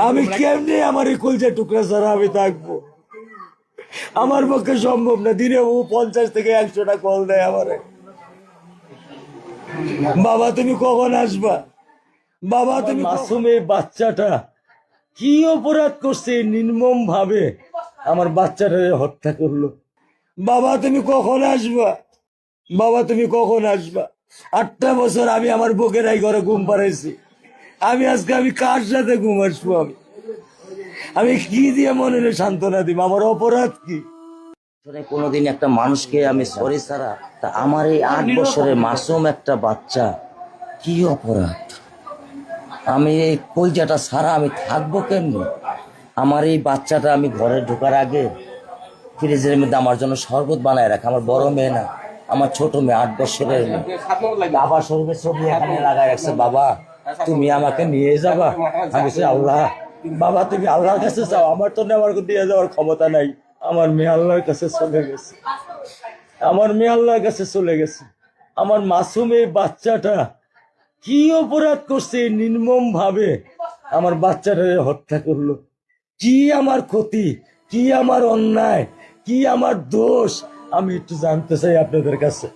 আমি কেমনি আমার এই কলজা টুকরা ছাড়া আমি থাকবো? আমার পক্ষে সম্ভব না। দিনে ও 50 থেকে 100টা কল দেয় আমারে, বাবা তুমি কখন আসবা, বাবা তুমি। মাসুম এই বাচ্চাটা কি অপরাধ করছে নির্মম ভাবে আমার বাচ্চাটা হত্যা করলো? বাবা তুমি কখন আসবা, বাবা তুমি কখন আসবা? 8টা বছর আমি আমার বুকেরাই ঘরে ঘুম পাড়াইছি। আমি কার সাথে ঘুম আসবো? আমি কি দিয়ে মনে সান্ত্বনা দিব? আমার অপরাধ কি? কোনোদিন একটা মানুষকে আমি সরি ছাড়া, তা আমার এই 8 বছরের মাসুম একটা বাচ্চা কি অপরাধ? আমি এই কলজাটা ছাড়া আমি থাকবো কেমনি? আমার এই বাচ্চাটা আমি ঘরে ঢোকার আগে ফ্রিজের মধ্যে আমার জন্য শরবত বানায় রাখে। আমার বড় মেয়ে না, আমার ছোট মেয়ে, 8 বছরের মেয়ে। বাবা শরবত ছবি এখানে লাগায় রাখছে, বাবা তুমি আমাকে নিয়ে যাবা। আমি আল্লাহ, বাবা তুমি আল্লাহর কাছে যাও, আমার তো নেওয়ার দিয়ে যাওয়ার ক্ষমতা নাই। আমার মেয়ে আল্লাহর কাছে চলে গেছে, আমার মেয়ে আল্লাহর কাছে চলে গেছে। আমার মাসুম এই বাচ্চাটা কি অপরাধ করছে নির্মম ভাবে আমার বাচ্চাটা হত্যা করলো? কি আমার ক্ষতি, কি আমার অন্যায়, কি আমার দোষ? আমি একটু জানতে চাই আপনাদের কাছে।